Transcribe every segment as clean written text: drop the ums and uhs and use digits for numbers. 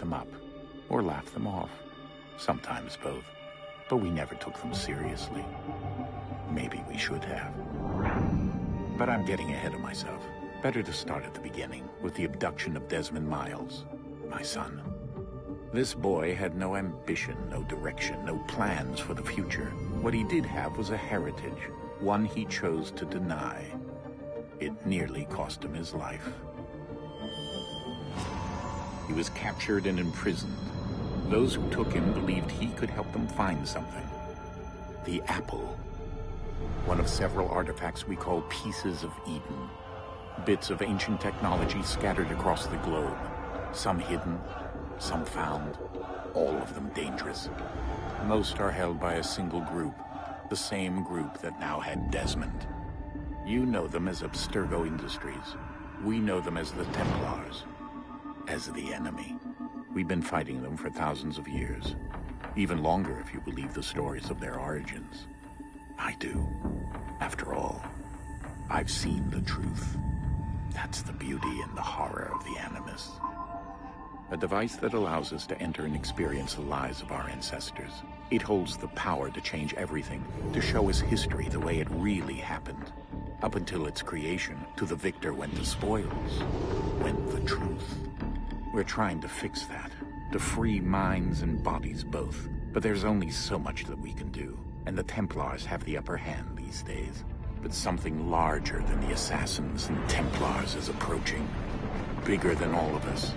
them up or laugh them off. Sometimes both. But we never took them seriously. Maybe we should have. But I'm getting ahead of myself. Better to start at the beginning, with the abduction of Desmond Miles, my son. This boy had no ambition, no direction, no plans for the future. What he did have was a heritage, one he chose to deny. It nearly cost him his life. He was captured and imprisoned. Those who took him believed he could help them find something. The apple. One of several artifacts we call pieces of Eden. Bits of ancient technology scattered across the globe. Some hidden, some found, all of them dangerous. Most are held by a single group, the same group that now had Desmond. You know them as Abstergo Industries. We know them as the Templars, as the enemy. We've been fighting them for thousands of years, even longer if you believe the stories of their origins. I do. After all, I've seen the truth. That's the beauty and the horror of the Animus. A device that allows us to enter and experience the lives of our ancestors. It holds the power to change everything, to show us history the way it really happened. Up until its creation, to the victor went the spoils, went the truth. We're trying to fix that, to free minds and bodies both. But there's only so much that we can do, and the Templars have the upper hand these days. But something larger than the Assassins and Templars is approaching, bigger than all of us.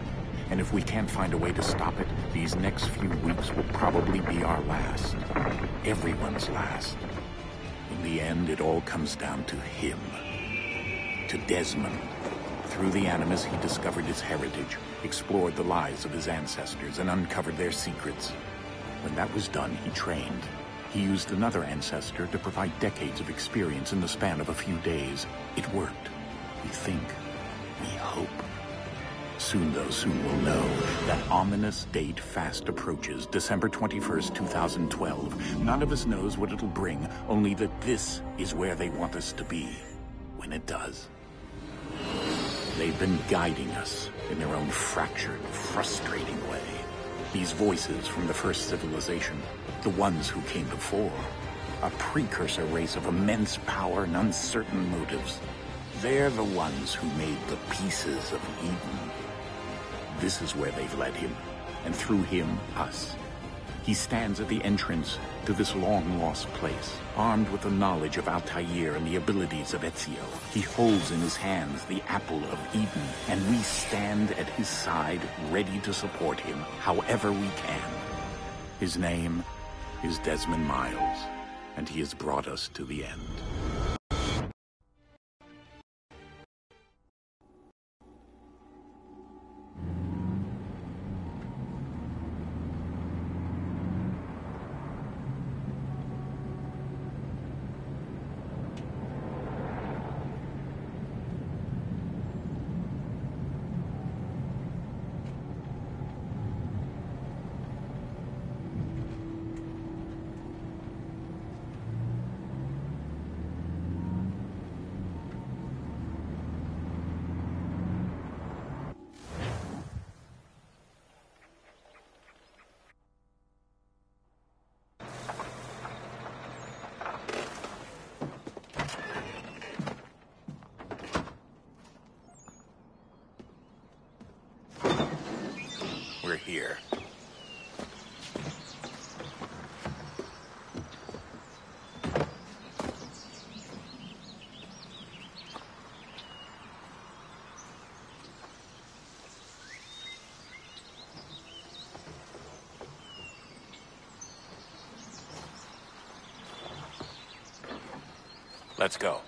And if we can't find a way to stop it, these next few weeks will probably be our last. Everyone's last. In the end, it all comes down to him. To Desmond. Through the Animus, he discovered his heritage, explored the lives of his ancestors, and uncovered their secrets. When that was done, he trained. He used another ancestor to provide decades of experience in the span of a few days. It worked. We think. We hope. Soon, though, soon we'll know. That ominous date fast approaches, December 21st, 2012. None of us knows what it'll bring, only that this is where they want us to be, when it does. They've been guiding us in their own fractured, frustrating way. These voices from the first civilization, the ones who came before, a precursor race of immense power and uncertain motives. They're the ones who made the pieces of Eden. This is where they've led him, and through him, us. He stands at the entrance to this long-lost place, armed with the knowledge of Altair and the abilities of Ezio. He holds in his hands the apple of Eden, and we stand at his side, ready to support him however we can. His name is Desmond Miles, and he has brought us to the end. We're here. Let's go.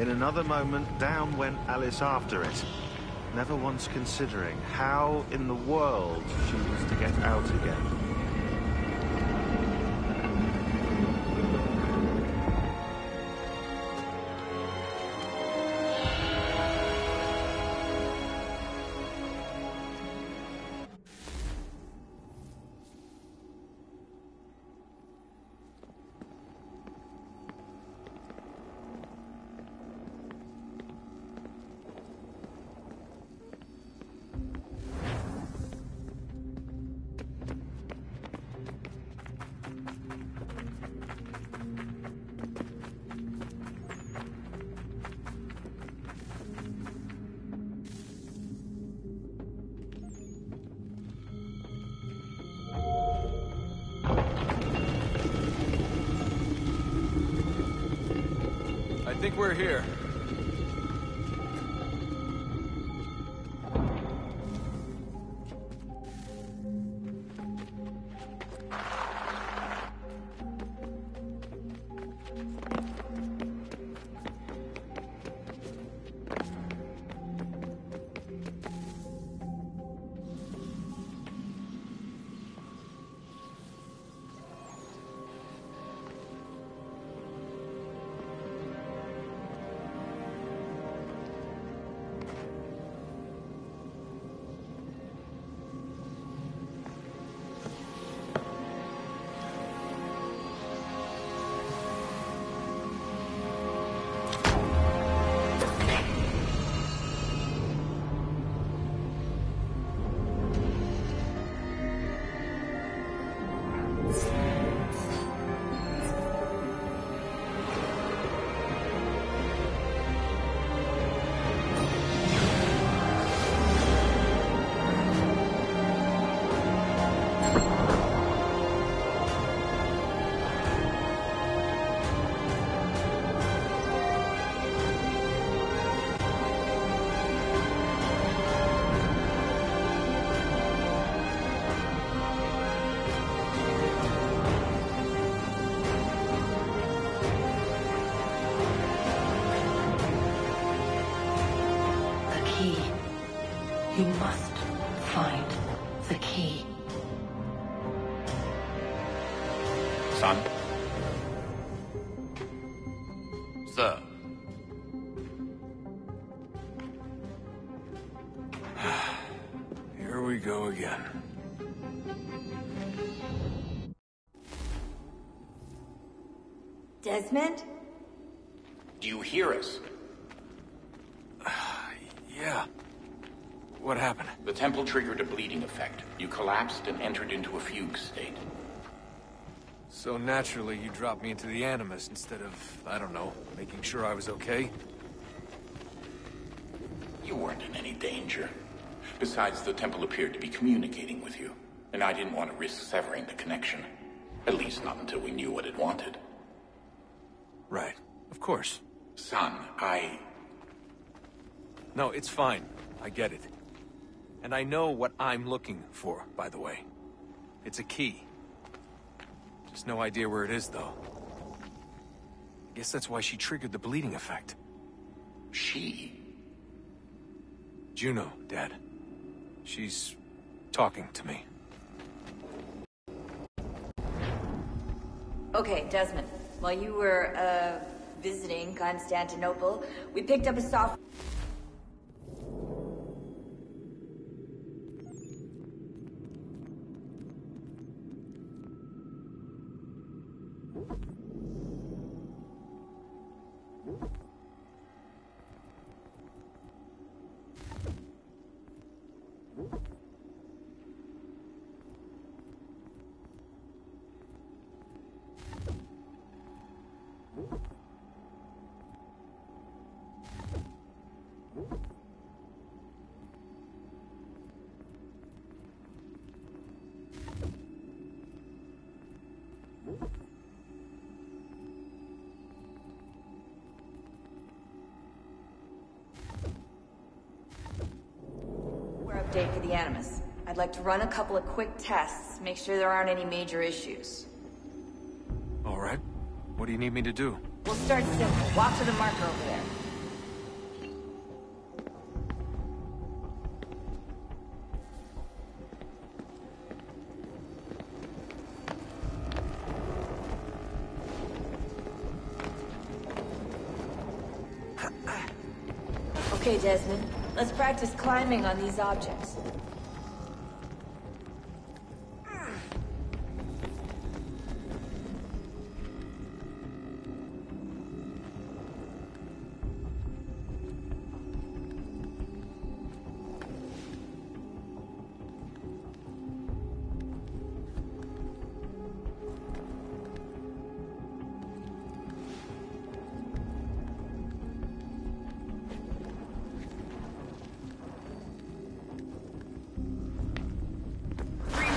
In another moment, down went Alice after it, never once considering how in the world she was to get out again. I think we're here. You must find the key. Son? Sir. Here we go again. Desmond? Do you hear us? Yeah. What happened? The temple triggered a bleeding effect. You collapsed and entered into a fugue state. So naturally, you dropped me into the Animus instead of, I don't know, making sure I was okay? You weren't in any danger. Besides, the temple appeared to be communicating with you, and I didn't want to risk severing the connection. At least not until we knew what it wanted. Right. Of course. Son, No, it's fine. I get it. And I know what I'm looking for, by the way. It's a key. Just no idea where it is, though. Guess that's why she triggered the bleeding effect. She? Juno, Dad. She's talking to me. Okay, Desmond. While you were, visiting Constantinople, we picked up a soft... Update for the Animus. I'd like to run a couple of quick tests, make sure there aren't any major issues. All right. What do you need me to do? We'll start simple. Walk to the marker over there. Okay, Desmond. Let's practice climbing on these objects.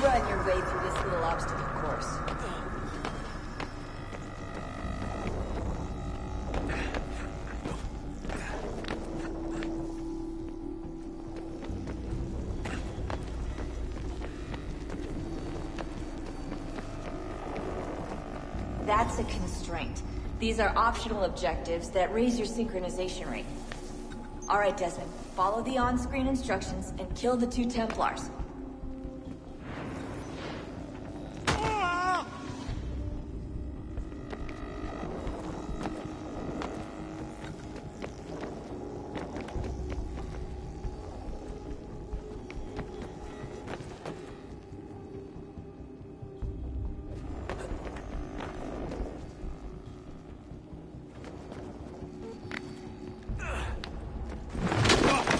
Run your way through this little obstacle course. That's a constraint. These are optional objectives that raise your synchronization rate. Alright, Desmond. Follow the on-screen instructions and kill the 2 Templars.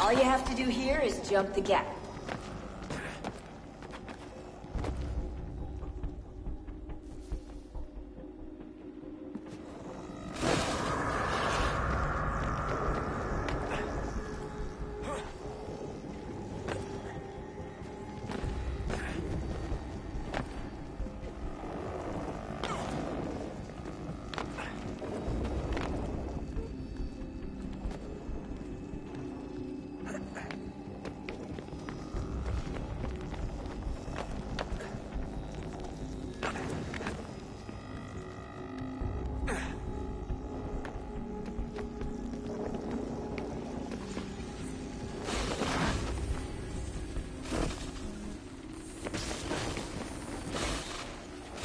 All you have to do here is jump the gap.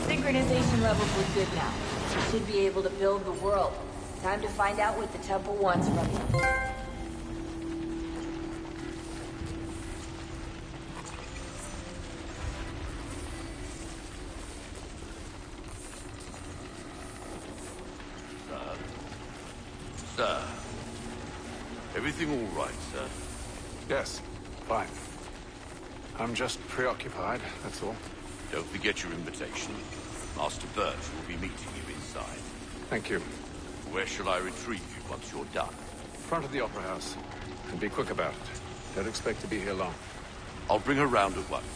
Synchronization levels look good now. You should be able to build the world. Time to find out what the temple wants from you. Sir. Everything all right, sir? Yes, fine. I'm just preoccupied, that's all. Don't forget your invitation. Master Birch will be meeting you inside. Thank you. Where shall I retrieve you once you're done? Front of the Opera House. And be quick about it. Don't expect to be here long. I'll bring her round at once.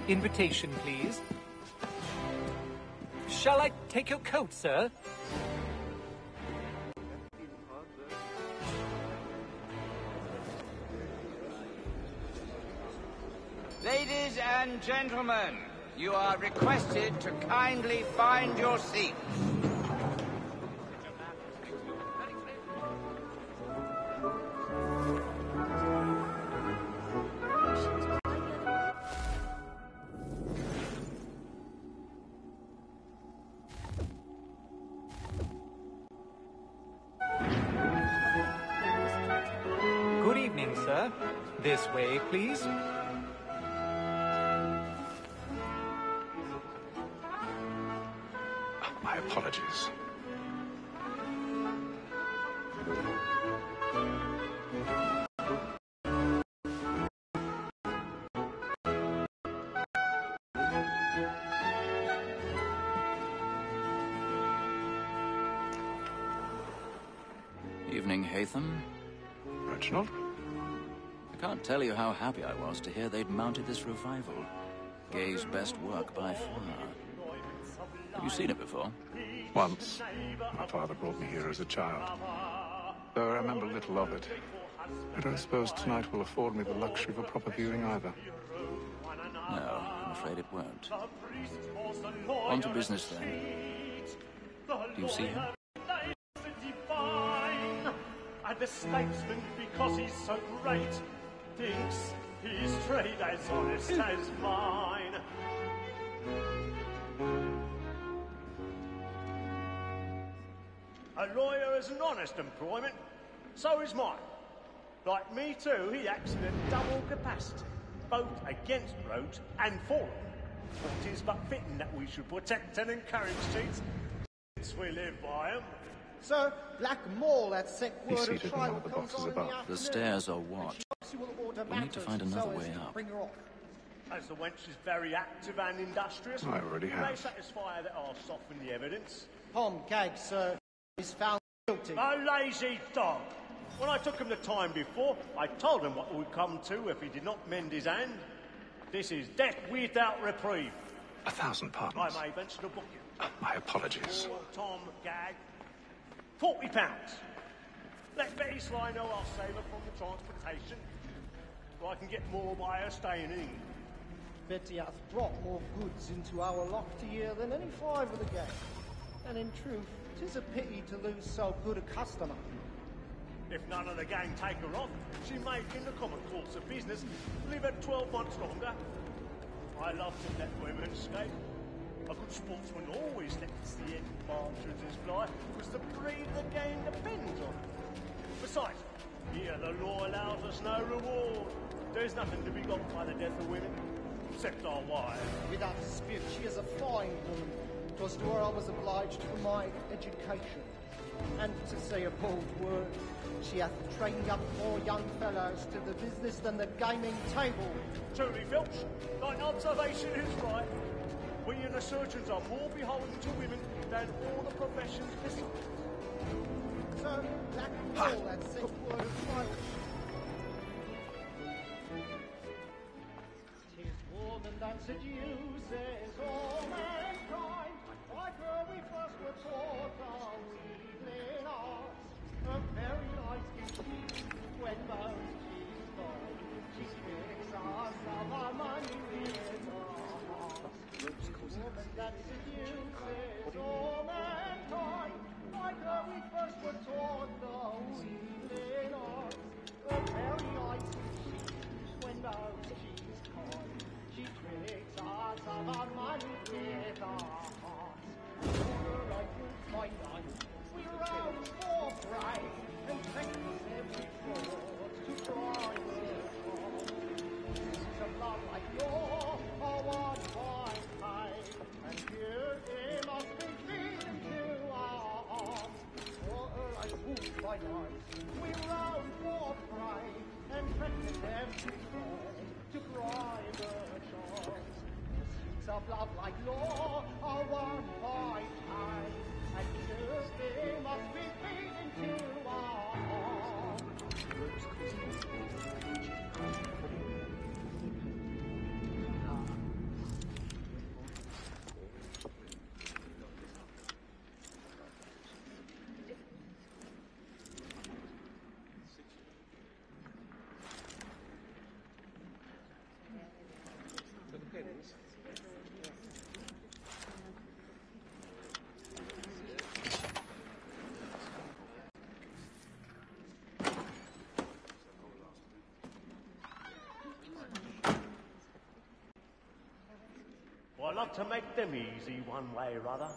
Invitation, please. Shall I take your coat, sir? Ladies and gentlemen, you are requested to kindly find your seats. Good evening, sir. This way, please. My apologies. Evening, Hatham. Reginald? I can't tell you how happy I was to hear they'd mounted this revival. Gay's best work by far. Have you seen it before? Once. My father brought me here as a child. Though I remember little of it. I don't suppose tonight will afford me the luxury of a proper viewing either. No, I'm afraid it won't. On to business then. Do you see him? And the statesman, because he's so great, thinks his trade as honest as mine. A lawyer is an honest employment, so is mine. Like me too, he acts in a double capacity, both against rogues and for them. It is but fitting that we should protect and encourage cheats, since we live by them. Sir, Black Mall that sent He's word of seated in one trial of the comes boxes on in the above. afternoon. The stairs are watched. She will order We'll need to matters find and another so as way to up. Bring her off. As the wench is very active and industrious, I already may have. satisfy that I'll soften the evidence. Tom Gag, sir, is found guilty. A lazy dog! When I took him the time before, I told him what would come to if he did not mend his hand. This is death without reprieve. 1,000 I pardons. may venture to book you. My apologies. For Tom Gag, £40. Let Betty Sly know I'll save her from the transportation, so I can get more by her staying in. Betty hath brought more goods into our locked year than any five of the gang. And in truth, 'tis a pity to lose so good a customer. If none of the gang take her on, she may, in the common course of business, live her 12 months longer. I love to let women escape. A good sportsman always lets the end partridges fly, because the breed of the game depends on it. Besides, here the law allows us no reward. There's nothing to be got by the death of women, except our wives. Without dispute, she is a fine woman. 'Twas to her I was obliged for my education. And to say a bold word, she hath trained up more young fellows to the business than the gaming table. Truly, Filch, thine observation is right. We and the surgeons are more beholden to women than all the professions besides. Sir, Black Mall that sent word of trial. 'Tis more than that seduces all mankind. Like her we first were taught our wheedling arts. Her very light can keep when most she's gone. She tricks us of our money with her hearts. 'Tis more than that seduces all mankind. Like her we first were taught the wheedling arts. Her very light can keep when most she's gone. She tricks us of our money with her hearts. Like wolves by night, we rouse for prey and practice every fraud to try her charm. This is a love like law, a one by pay, and here it must be feeding to our arms. For her like wolves by night, we rouse for prey and practice every fraud to bribe her charms. Of love like law are one by time, and Tuesday must be feeding to our arms. Well, I love to make them easy one way or other.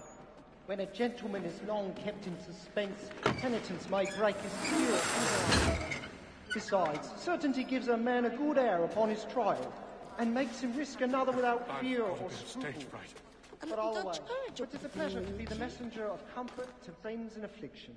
When a gentleman is long kept in suspense, penitence may break his spirit. Besides, certainty gives a man a good air upon his trial, and makes him risk another without fear or scruple. But I'll away. But 'tis a pleasure to be the messenger of comfort to friends in affliction.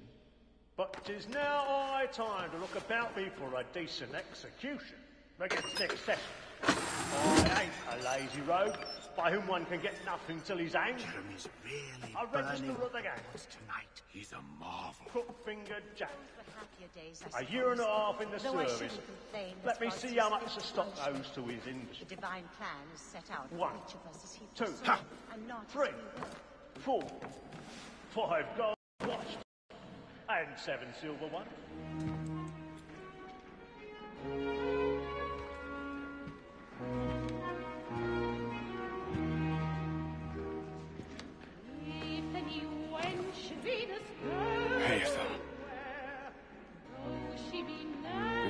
But 'tis now high time to look about me for a decent execution against next session. I ain't a lazy rogue by whom one can get nothing till he's hanged. Jeremy's really A register burning of the gang. tonight. He's a marvel. Crook-fingered Jack. Days, A year and a half in the Though I service. shouldn't complain Let as me far as see his how much the status stock goes. goes to his industry. The divine plan is set out for 1, each of us as he 2, foresaw, and not as 3, we will. 4, 5 gold watched, and 7 silver ones. If any wench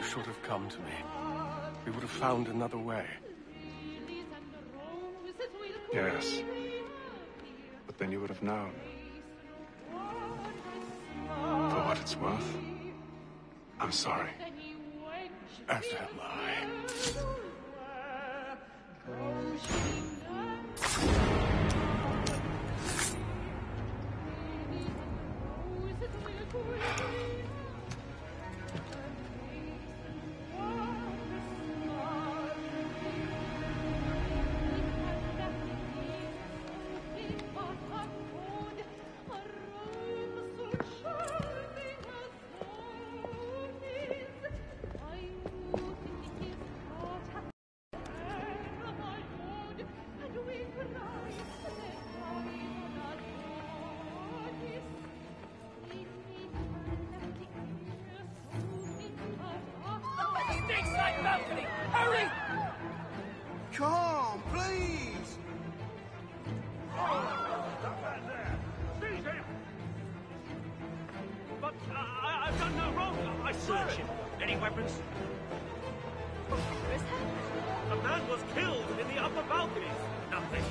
should have come to me. We would have found another way. Yes. But then you would have known. For what it's worth, I'm sorry. As am I. Hurry! Come, please! Seize him! But I've done no wrong. I searched him. Any weapons? A man was killed in the upper balconies. Nothing.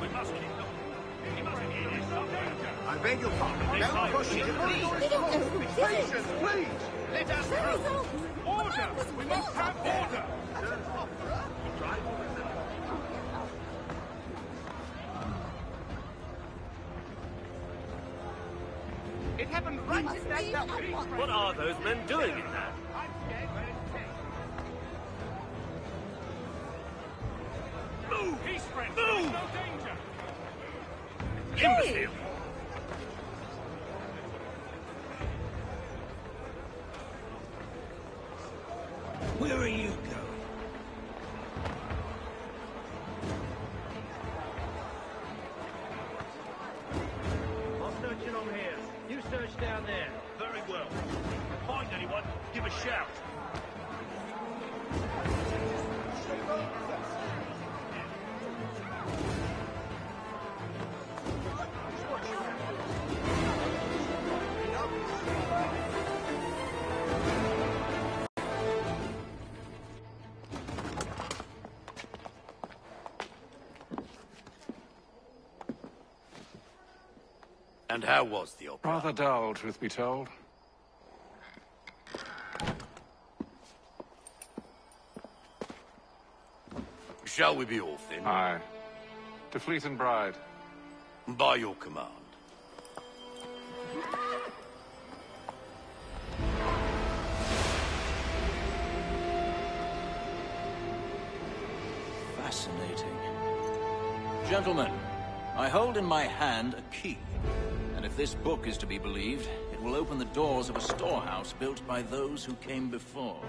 We must keep going. He must be in some danger. I beg your pardon. Don't push it, please. Patience, please. Let us through. Order! We must have order! It happened right in that balcony. What are those men doing in there? Move! He's friends. Move! No danger! Imbecile! Where are you going? I'm searching on here. You search down there. Very well. Find anyone, give a shout. And how was the opera? Rather dull, truth be told. Shall we be off then? Aye. To Fleet and Bride. By your command. Fascinating. Gentlemen, I hold in my hand a key. And if this book is to be believed, it will open the doors of a storehouse built by those who came before.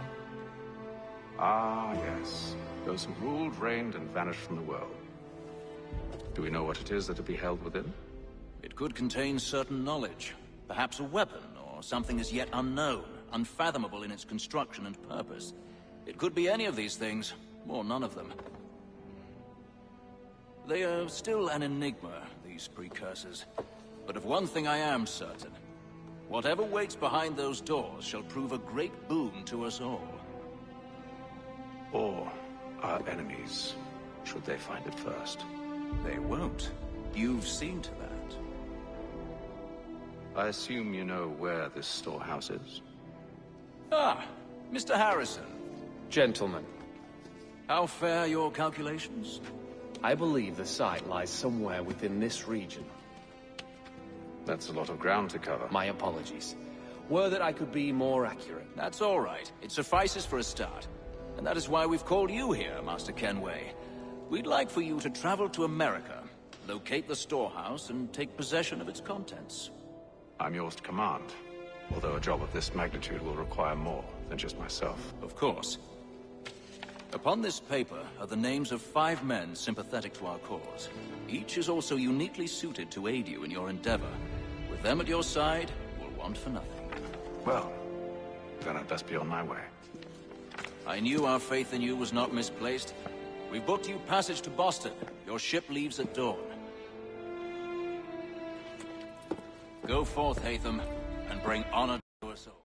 Ah, yes. Those who ruled, reigned, and vanished from the world. Do we know what it is that to be held within? It could contain certain knowledge. Perhaps a weapon, or something as yet unknown, unfathomable in its construction and purpose. It could be any of these things, or none of them. They are still an enigma, these precursors. But of one thing I am certain. Whatever waits behind those doors shall prove a great boon to us all. Or our enemies, should they find it first. They won't. You've seen to that. I assume you know where this storehouse is? Ah, Mr. Harrison. Gentlemen, How fare your calculations? I believe the site lies somewhere within this region. That's a lot of ground to cover. My apologies. Were that I could be more accurate. That's all right. It suffices for a start. And that is why we've called you here, Master Kenway. We'd like for you to travel to America, locate the storehouse, and take possession of its contents. I'm yours to command, although a job of this magnitude will require more than just myself. Of course. Upon this paper are the names of 5 men sympathetic to our cause. Each is also uniquely suited to aid you in your endeavor. With them at your side, you'll want for nothing. Well, then I'd best be on my way. I knew our faith in you was not misplaced. We've booked you passage to Boston. Your ship leaves at dawn. Go forth, Hatham, and bring honor to us all.